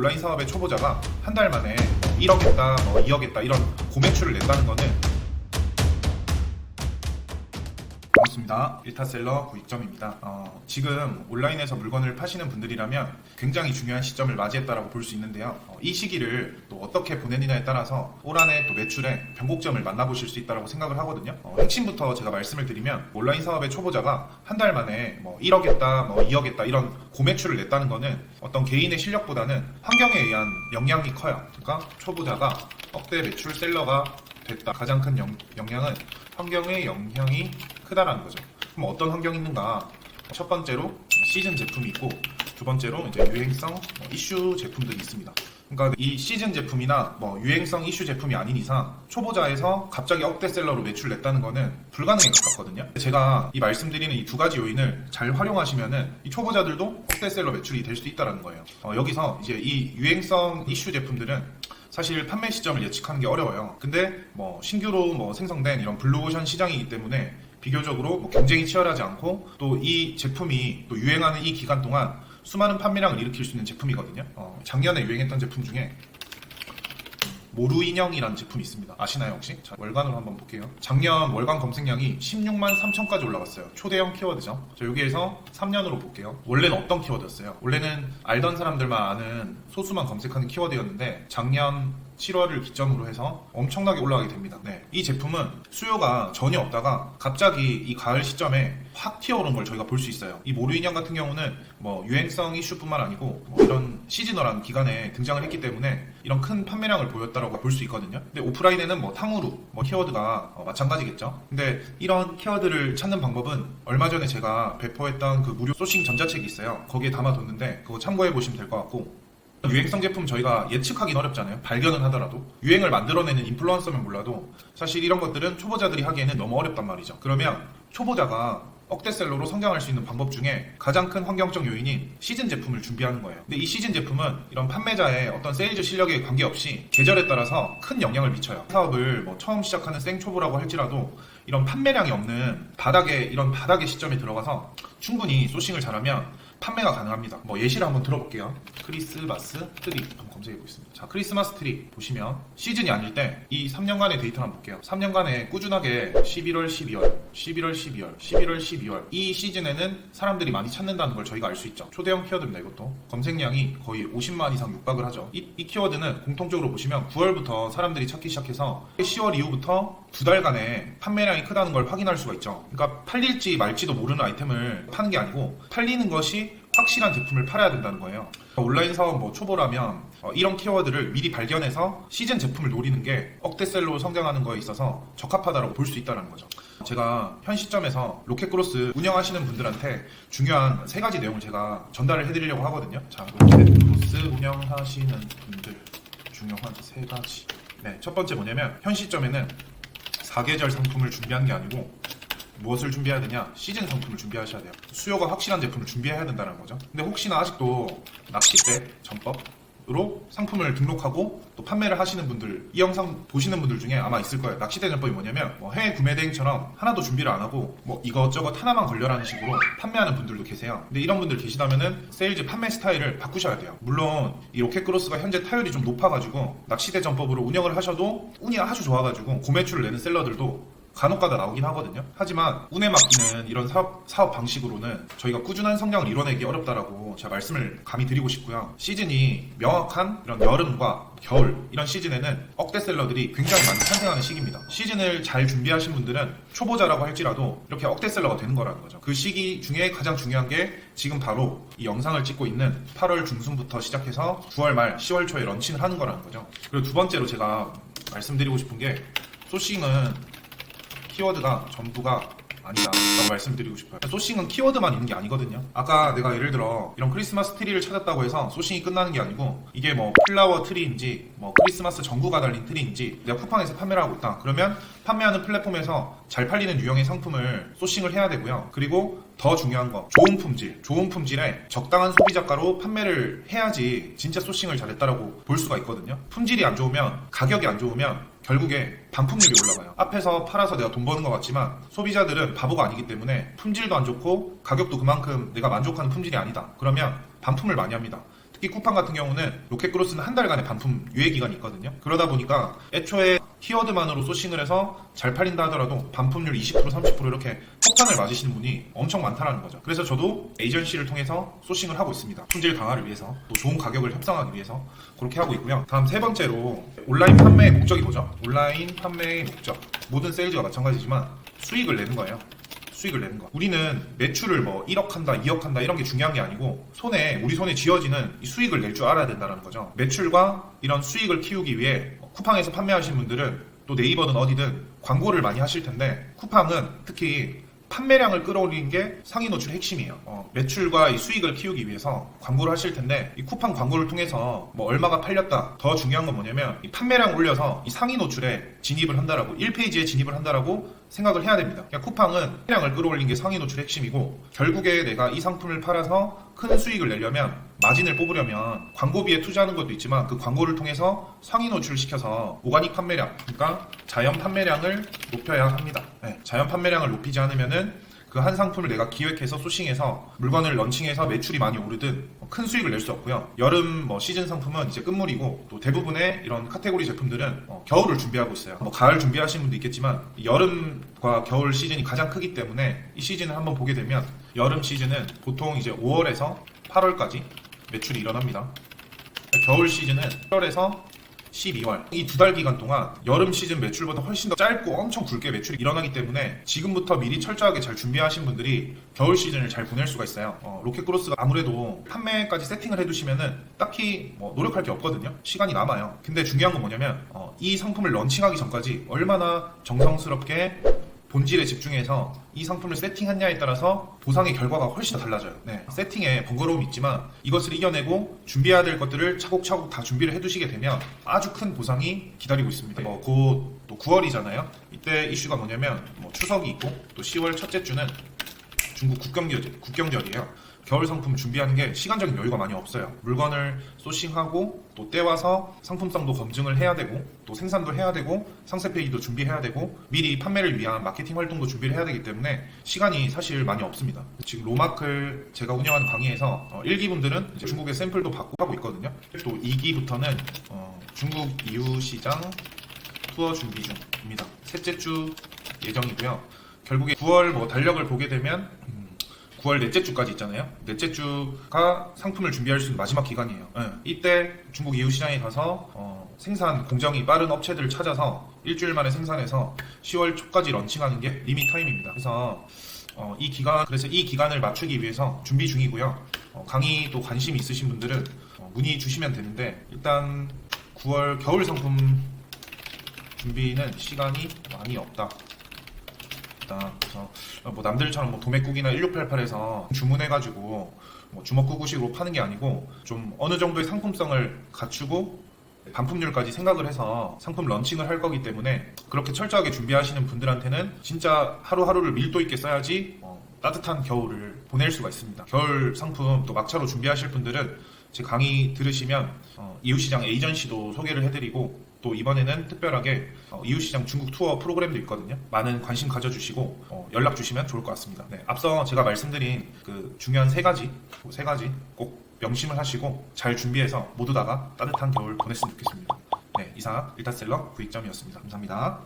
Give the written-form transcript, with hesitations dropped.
온라인 사업의 초보자가 한 달 만에 1억했다, 2억했다 이런 고매출을 낸다는 거는 반갑습니다. 1타셀러 구익점입니다. 지금 온라인에서 물건을 파시는 분들이라면 굉장히 중요한 시점을 맞이했다라고 볼 수 있는데요. 이 시기를 또 어떻게 보내느냐에 따라서 올 한해 또 매출의 변곡점을 만나보실 수 있다고 생각을 하거든요. 핵심부터 제가 말씀을 드리면 온라인 사업의 초보자가 한 달 만에 1억했다, 2억했다 이런 고매출을 냈다는 거는 어떤 개인의 실력보다는 환경에 의한 영향이 커요. 그러니까 초보자가 억대 매출 셀러가 됐다. 가장 큰 영향은 환경의 영향이 크다라는 거죠. 그럼 어떤 환경이 있는가? 첫 번째로 시즌 제품이 있고, 두 번째로 이제 유행성 이슈 제품들이 있습니다. 그러니까 이 시즌 제품이나 유행성 이슈 제품이 아닌 이상 초보자에서 갑자기 억대셀러로 매출 냈다는 거는 불가능에 가깝거든요. 제가 이 말씀드리는 이 두 가지 요인을 잘 활용하시면은 이 초보자들도 억대셀러 매출이 될 수 있다는 거예요. 여기서 이제 이 유행성 이슈 제품들은 사실 판매 시점을 예측하는 게 어려워요. 근데 신규로 생성된 이런 블루오션 시장이기 때문에 비교적으로 경쟁이 치열하지 않고 또 이 제품이 또 유행하는 이 기간 동안 수많은 판매량을 일으킬 수 있는 제품이거든요. 작년에 유행했던 제품 중에 모루인형이라는 제품이 있습니다. 아시나요 혹시? 자, 월간으로 한번 볼게요. 작년 월간 검색량이 16만 3천까지 올라갔어요. 초대형 키워드죠. 자, 여기에서 3년으로 볼게요. 원래는 어떤 키워드였어요? 원래는 알던 사람들만 아는 소수만 검색하는 키워드였는데 작년 7월을 기점으로 해서 엄청나게 올라가게 됩니다. 네. 이 제품은 수요가 전혀 없다가 갑자기 이 가을 시점에 확 튀어오른 걸 저희가 볼 수 있어요. 이 모루인형 같은 경우는 유행성 이슈뿐만 아니고 이런 시즈널한 기간에 등장을 했기 때문에 이런 큰 판매량을 보였다라고 볼 수 있거든요. 근데 오프라인에는 탕후루 키워드가 마찬가지겠죠. 근데 이런 키워드를 찾는 방법은 얼마 전에 제가 배포했던 그 무료 소싱 전자책이 있어요. 거기에 담아뒀는데 그거 참고해 보시면 될 것 같고, 유행성 제품 저희가 예측하기는 어렵잖아요. 발견은 하더라도 유행을 만들어내는 인플루언서면 몰라도 사실 이런 것들은 초보자들이 하기에는 너무 어렵단 말이죠. 그러면 초보자가 억대셀러로 성장할 수 있는 방법 중에 가장 큰 환경적 요인인 시즌 제품을 준비하는 거예요. 근데 이 시즌 제품은 이런 판매자의 어떤 세일즈 실력에 관계없이 계절에 따라서 큰 영향을 미쳐요. 사업을 처음 시작하는 생초보라고 할지라도 이런 판매량이 없는 이런 바닥의 시점에 들어가서 충분히 소싱을 잘하면 판매가 가능합니다. 예시를 한번 들어볼게요. 크리스마스 트리 한번 검색해 보겠습니다. 자, 크리스마스 트리 보시면 시즌이 아닐 때 이 3년간의 데이터를 한번 볼게요. 3년간에 꾸준하게 11월, 12월, 11월, 12월, 11월, 12월 이 시즌에는 사람들이 많이 찾는다는 걸 저희가 알 수 있죠. 초대형 키워드입니다. 이것도 검색량이 거의 50만 이상 육박을 하죠. 이 키워드는 공통적으로 보시면 9월부터 사람들이 찾기 시작해서 10월 이후부터 두 달간의 판매량이 크다는 걸 확인할 수가 있죠. 그러니까 팔릴지 말지도 모르는 아이템을 파는 게 아니고 팔리는 것이 확실한 제품을 팔아야 된다는 거예요. 온라인 사업 초보라면 이런 키워드를 미리 발견해서 시즌 제품을 노리는 게 억대셀러로 성장하는 거에 있어서 적합하다고 볼 수 있다는 거죠. 제가 현 시점에서 로켓크로스 운영하시는 분들한테 중요한 3가지 내용을 제가 전달을 해드리려고 하거든요. 자, 로켓크로스 운영하시는 분들 중요한 3가지. 네, 첫 번째 뭐냐면 현 시점에는 4계절 상품을 준비하는 게 아니고 무엇을 준비해야 되냐? 시즌 상품을 준비하셔야 돼요. 수요가 확실한 제품을 준비해야 된다는 거죠. 근데 혹시나 아직도 낚싯대 전법으로 상품을 등록하고 또 판매를 하시는 분들, 이 영상 보시는 분들 중에 아마 있을 거예요. 낚싯대 전법이 뭐냐면 해외 구매 대행처럼 하나도 준비를 안 하고 이것저것 하나만 걸려라는 식으로 판매하는 분들도 계세요. 근데 이런 분들 계시다면은 세일즈 판매 스타일을 바꾸셔야 돼요. 물론 이 로켓크로스가 현재 타율이 좀 높아가지고 낚싯대 전법으로 운영을 하셔도 운이 아주 좋아가지고 고매출을 내는 셀러들도 간혹가다 나오긴 하거든요. 하지만 운에 맡기는 이런 사업 방식으로는 저희가 꾸준한 성장을 이뤄내기 어렵다라고 제가 말씀을 감히 드리고 싶고요. 시즌이 명확한 이런 여름과 겨울 이런 시즌에는 억대셀러들이 굉장히 많이 탄생하는 시기입니다. 시즌을 잘 준비하신 분들은 초보자라고 할지라도 이렇게 억대셀러가 되는 거라는 거죠. 그 시기 중에 가장 중요한 게 지금 바로 이 영상을 찍고 있는 8월 중순부터 시작해서 9월 말 10월 초에 런칭을 하는 거라는 거죠. 그리고 두 번째로 제가 말씀드리고 싶은 게 소싱은 키워드가 전부가 아니다 라고 말씀드리고 싶어요. 소싱은 키워드만 있는 게 아니거든요. 아까 내가 예를 들어 이런 크리스마스 트리를 찾았다고 해서 소싱이 끝나는 게 아니고 이게 플라워 트리인지 크리스마스 전구가 달린 트리인지 내가 쿠팡에서 판매를 하고 있다. 그러면 판매하는 플랫폼에서 잘 팔리는 유형의 상품을 소싱을 해야 되고요. 그리고 더 중요한 거 좋은 품질에 적당한 소비자가로 판매를 해야지 진짜 소싱을 잘했다라고 볼 수가 있거든요. 품질이 안 좋으면, 가격이 안 좋으면 결국에 반품률이 올라가요. 앞에서 팔아서 내가 돈 버는 것 같지만 소비자들은 바보가 아니기 때문에 품질도 안 좋고 가격도 그만큼 내가 만족하는 품질이 아니다. 그러면 반품을 많이 합니다. 특히 쿠팡 같은 경우는 로켓크로스는 한 달간의 반품 유예 기간이 있거든요. 그러다 보니까 애초에 키워드만으로 소싱을 해서 잘 팔린다 하더라도 반품률 20% 30% 이렇게 폭탄을 맞으시는 분이 엄청 많다는 거죠. 그래서 저도 에이전시를 통해서 소싱을 하고 있습니다. 품질 강화를 위해서, 또 좋은 가격을 협상하기 위해서 그렇게 하고 있고요. 다음 세 번째로 온라인 판매의 목적이 뭐죠? 온라인 판매의 목적, 모든 세일즈가 마찬가지지만 수익을 내는 거예요. 수익을 내는 거. 우리는 매출을 뭐 1억 한다, 2억 한다 이런 게 중요한 게 아니고 우리 손에 쥐어지는 이 수익을 낼 줄 알아야 된다는 거죠. 매출과 이런 수익을 키우기 위해 쿠팡에서 판매하시는 분들은 또 네이버든 어디든 광고를 많이 하실 텐데, 쿠팡은 특히 판매량을 끌어올리는 게 상위 노출의 핵심이에요. 매출과 이 수익을 키우기 위해서 광고를 하실 텐데, 이 쿠팡 광고를 통해서 뭐 얼마가 팔렸다, 더 중요한 건 뭐냐면 이 판매량 올려서 이 상위 노출에 진입을 한다라고, 1페이지에 진입을 한다라고 생각을 해야 됩니다. 그러니까 쿠팡은 판매량을 끌어올리는 게 상위 노출의 핵심이고, 결국에 내가 이 상품을 팔아서 큰 수익을 내려면, 마진을 뽑으려면 광고비에 투자하는 것도 있지만 그 광고를 통해서 상위 노출을 시켜서 오가닉 판매량, 그러니까 자연 판매량을 높여야 합니다. 네, 자연 판매량을 높이지 않으면은 그 한 상품을 내가 기획해서 소싱해서 물건을 런칭해서 매출이 많이 오르든 큰 수익을 낼 수 없고요. 여름 뭐 시즌 상품은 이제 끝물이고, 또 대부분의 이런 카테고리 제품들은 겨울을 준비하고 있어요. 뭐 가을 준비하시는 분도 있겠지만 여름과 겨울 시즌이 가장 크기 때문에 이 시즌을 한번 보게 되면, 여름 시즌은 보통 이제 5월에서 8월까지 매출이 일어납니다. 겨울 시즌은 8월에서 12월, 이 두 달 기간 동안 여름 시즌 매출보다 훨씬 더 짧고 엄청 굵게 매출이 일어나기 때문에 지금부터 미리 철저하게 잘 준비하신 분들이 겨울 시즌을 잘 보낼 수가 있어요. 로켓크로스가 아무래도 판매까지 세팅을 해두시면은 딱히 뭐 노력할 게 없거든요. 시간이 남아요. 근데 중요한 건 뭐냐면 이 상품을 런칭하기 전까지 얼마나 정성스럽게 본질에 집중해서 이 상품을 세팅했냐에 따라서 보상의 결과가 훨씬 더 달라져요. 네, 세팅에 번거로움이 있지만 이것을 이겨내고 준비해야 될 것들을 차곡차곡 다 준비를 해두시게 되면 아주 큰 보상이 기다리고 있습니다. 곧 또 9월이잖아요. 이때 이슈가 뭐냐면 추석이 있고, 또 10월 첫째 주는 중국 국경절이에요. 겨울 상품 준비하는 게 시간적인 여유가 많이 없어요. 물건을 소싱하고 또 떼와서 상품성도 검증을 해야 되고, 또 생산도 해야 되고, 상세 페이지도 준비해야 되고, 미리 판매를 위한 마케팅 활동도 준비를 해야 되기 때문에 시간이 사실 많이 없습니다. 지금 로마클 제가 운영하는 강의에서 1기분들은 이제 중국의 샘플도 받고 하고 있거든요. 또 2기부터는 중국 이웃시장 투어 준비 중입니다. 셋째 주 예정이고요. 결국에 9월 달력을 보게 되면 9월 넷째 주까지 있잖아요. 넷째 주가 상품을 준비할 수 있는 마지막 기간이에요. 네. 이때 중국 이웃시장에 가서 생산 공정이 빠른 업체들을 찾아서 일주일 만에 생산해서 10월 초까지 런칭하는 게 리밋 타임입니다. 그래서 이 기간을 맞추기 위해서 준비 중이고요. 강의 또 관심 있으신 분들은 문의 주시면 되는데, 일단 9월 겨울 상품 준비는 시간이 많이 없다. 그래서 남들처럼 도매국이나 1688에서 주문해가지고 주먹구구식으로 파는 게 아니고, 좀 어느 정도의 상품성을 갖추고 반품률까지 생각을 해서 상품 런칭을 할 거기 때문에, 그렇게 철저하게 준비하시는 분들한테는 진짜 하루하루를 밀도 있게 써야지 따뜻한 겨울을 보낼 수가 있습니다. 겨울 상품 또 막차로 준비하실 분들은 제 강의 들으시면 이웃시장 에이전시도 소개를 해드리고, 또 이번에는 특별하게 이웃시장 중국 투어 프로그램도 있거든요. 많은 관심 가져주시고 연락 주시면 좋을 것 같습니다. 네, 앞서 제가 말씀드린 그 중요한 세 가지 꼭 명심을 하시고 잘 준비해서 모두 다가 따뜻한 겨울 보냈으면 좋겠습니다. 네, 이상 일타셀러 구익점이었습니다. 감사합니다.